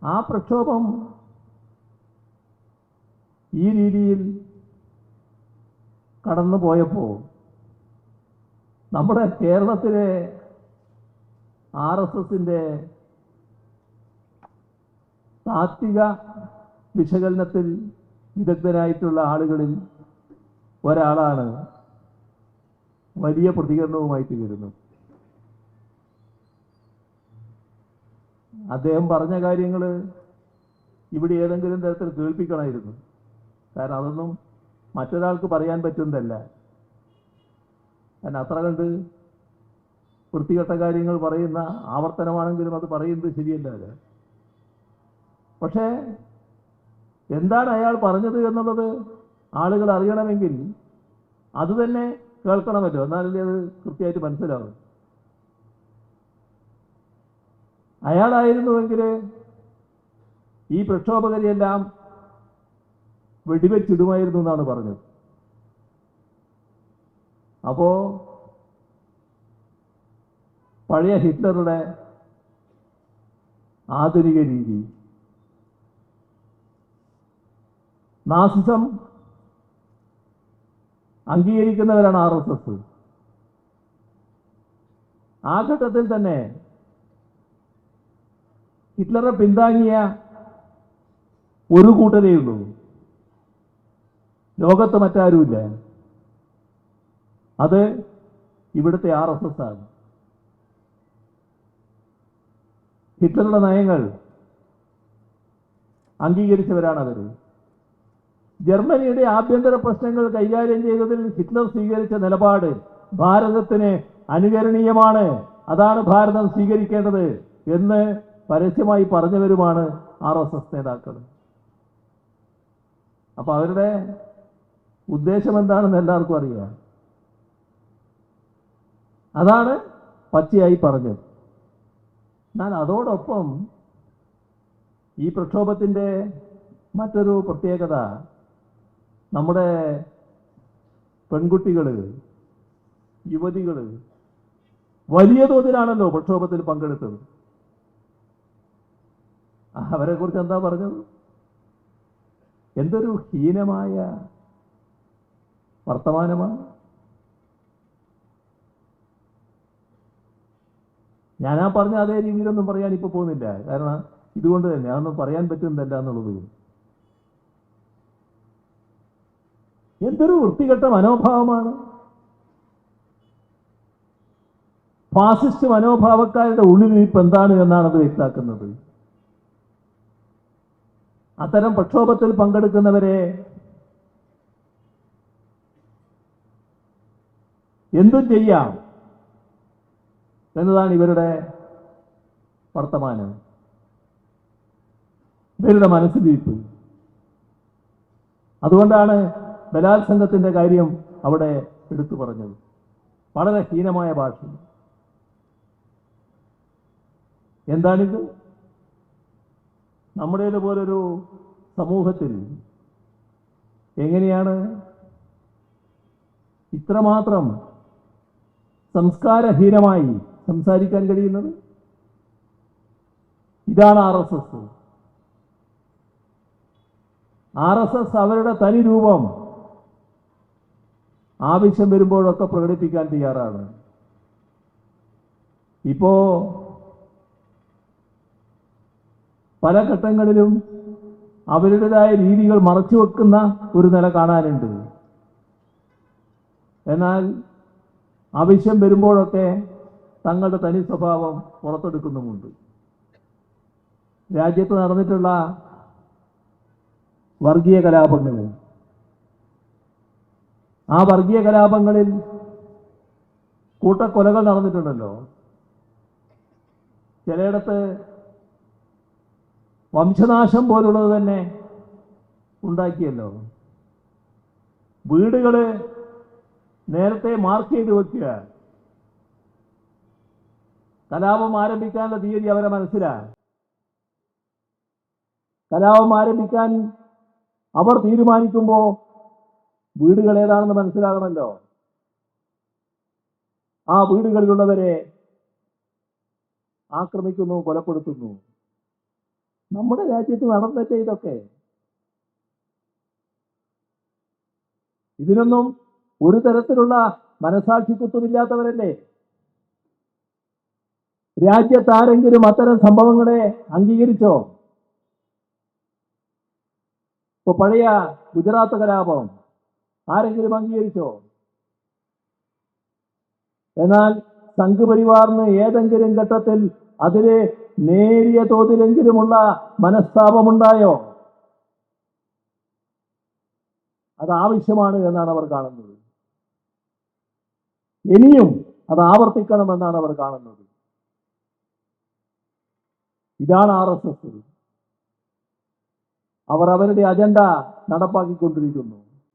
ആ പ്രക്ഷോഭം ഈ രീതിയിൽ കടന്നു പോയപ്പോൾ നമ്മുടെ കേരളത്തിലെ RSSന്റെ താത്വിക വിശകലനത്തിൽ വിദഗ്ധരായിട്ടുള്ള ആളുകളിൽ ഒരാളാണ് വലിയ പ്രതികരണവുമായിട്ട് വരുന്നത്. അദ്ദേഹം പറഞ്ഞ കാര്യങ്ങൾ ഇവിടെ ഏതെങ്കിലും തരത്തിൽ കേൾപ്പിക്കണമായിരുന്നു. കാരണം അതൊന്നും മറ്റൊരാൾക്ക് പറയാൻ പറ്റുന്നതല്ല. കാരണം അത്ര കണ്ട് വൃത്തികെട്ട കാര്യങ്ങൾ പറയുന്ന ആവർത്തനമാണെങ്കിലും അത് പറയുന്നത് ശരിയല്ല. പക്ഷേ എന്താണ് അയാൾ പറഞ്ഞത് എന്നുള്ളത് ആളുകൾ അറിയണമെങ്കിൽ അത് തന്നെ കേൾക്കണമല്ലോ, എന്നാലല്ലേ അത് കൃത്യമായിട്ട് മനസ്സിലാവും. അയാളായിരുന്നുവെങ്കിൽ ഈ പ്രക്ഷോഭകരെയെല്ലാം വെടിവെച്ചിടുമായിരുന്നു എന്നാണ് പറഞ്ഞത്. അപ്പോ പഴയ ഹിറ്റ്ലറുടെ ആധുനിക രീതി, നാസിസം അംഗീകരിക്കുന്നവരാണ് RSS. ആ ഘട്ടത്തിൽ തന്നെ ഹിറ്റ്ലറെ പിന്താങ്ങിയ ഒരു കൂട്ടരേ ഉള്ളൂ, ലോകത്ത് മറ്റാരുമില്ല. അത് ഇവിടുത്തെ RSS ആണ്. ഹിറ്റ്ലറുടെ നയങ്ങൾ അംഗീകരിച്ചവരാണ് അവർ. ജർമ്മനിയുടെ ആഭ്യന്തര പ്രശ്നങ്ങൾ കൈകാര്യം ചെയ്തതിൽ ഹിറ്റ്ലർ സ്വീകരിച്ച നിലപാട് ഭാരതത്തിന് അനുകരണീയമാണ്, അതാണ് ഭാരതം സ്വീകരിക്കേണ്ടത് എന്ന് പരസ്യമായി പറഞ്ഞവരുമാണ് RSS നേതാക്കൾ. അപ്പൊ അവരുടെ ഉദ്ദേശം എന്താണെന്ന് എല്ലാവർക്കും അറിയാം. അതാണ് പച്ചയായി പറഞ്ഞത്. എന്നാൽ അതോടൊപ്പം ഈ പ്രക്ഷോഭത്തിൻ്റെ മറ്റൊരു പ്രത്യേകത, നമ്മുടെ പെൺകുട്ടികൾ, യുവതികൾ വലിയ തോതിലാണല്ലോ പ്രക്ഷോഭത്തിൽ പങ്കെടുത്തത്. അവരെ കുറിച്ച് എന്താ പറഞ്ഞത്? എന്തൊരു ഹീനമായ വർത്തമാനമാണ്. ഞാനാ പറഞ്ഞ അതേ രീതിയിലൊന്നും പറയാൻ ഇപ്പോൾ പോകുന്നില്ല. കാരണം ഇതുകൊണ്ട് തന്നെ അതൊന്നും പറയാൻ പറ്റുന്നില്ല എന്നുള്ളത്. എന്തൊരു വൃത്തികെട്ട മനോഭാവമാണ്. ഫാസിസ്റ്റ് മനോഭാവക്കാരുടെ ഉള്ളിലിരിപ്പ് എന്താണ് എന്നാണ് അത് വ്യക്തമാക്കുന്നത്. അത്തരം പ്രക്ഷോഭത്തിൽ പങ്കെടുക്കുന്നവരെ എന്തും ചെയ്യാം എന്നതാണ് ഇവരുടെ വർത്തമാനം, ഇവരുടെ മനസ്സിലിരിപ്പ്. അതുകൊണ്ടാണ് ബലാത്സംഗത്തിന്റെ കാര്യം അവിടെ എടുത്തു പറഞ്ഞത്. വളരെ ഹീനമായ ഭാഷ. എന്താണിത്? നമ്മുടേത് പോലൊരു സമൂഹത്തിൽ എങ്ങനെയാണ് ഇത്രമാത്രം സംസ്കാരഹീനമായി സംസാരിക്കാൻ കഴിയുന്നത്? ഇതാണ് RSS. RSS അവരുടെ തനി രൂപം ആവശ്യം വരുമ്പോഴൊക്കെ പ്രകടിപ്പിക്കാൻ തയ്യാറാണ്. ഇപ്പോ പല ഘട്ടങ്ങളിലും അവരുടേതായ രീതികൾ മറച്ചുവെക്കുന്ന ഒരു നില കാണാനുണ്ട്. എന്നാൽ ആവശ്യം വരുമ്പോഴൊക്കെ തങ്ങളുടെ തനി സ്വഭാവം പുറത്തെടുക്കുന്നുമുണ്ട്. രാജ്യത്ത് നടന്നിട്ടുള്ള വർഗീയ കലാപങ്ങൾ, ആ വർഗീയ കലാപങ്ങളിൽ കൂട്ടക്കൊലകൾ നടന്നിട്ടുണ്ടല്ലോ. ചിലയിടത്ത് വംശനാശം പോലുള്ളത് തന്നെ ഉണ്ടാക്കിയല്ലോ. വീടുകൾ നേരത്തെ മാർക്ക് ചെയ്ത് വെക്കുക, കലാപം ആരംഭിക്കാനുള്ള തീയതി അവരെ മനസ്സിലാണ്. കലാപം ആരംഭിക്കാൻ അവർ തീരുമാനിക്കുമ്പോൾ വീടുകൾ ഏതാണെന്ന് മനസ്സിലാകണമല്ലോ. ആ വീടുകളിലുള്ളവരെ ആക്രമിക്കുന്നു, കൊലപ്പെടുത്തുന്നു. നമ്മുടെ രാജ്യത്ത് നടന്നിട്ടേ ഇതൊക്കെ. ഇതിനൊന്നും ഒരു തരത്തിലുള്ള മനസാക്ഷിക്കുത്തുമില്ലാത്തവരല്ലേ. രാജ്യത്ത് ആരെങ്കിലും അത്തരം സംഭവങ്ങളെ അംഗീകരിച്ചോ? ഇപ്പൊ പഴയ ഗുജറാത്ത് കലാപം ആരെങ്കിലും അംഗീകരിച്ചോ? എന്നാൽ സംഘപരിവാറിന് ഏതെങ്കിലും ഘട്ടത്തിൽ അതില് നേരിയ തോതിലെങ്കിലുമുള്ള മനസ്താപമുണ്ടായോ? അത് ആവശ്യമാണ് എന്നാണ് അവർ കാണുന്നത്. ഇനിയും അത് ആവർത്തിക്കണമെന്നാണ് അവർ കാണുന്നത്. ഇതാണ് RSS. അവർ അവരുടെ അജണ്ട നടപ്പാക്കിക്കൊണ്ടിരിക്കുന്നു.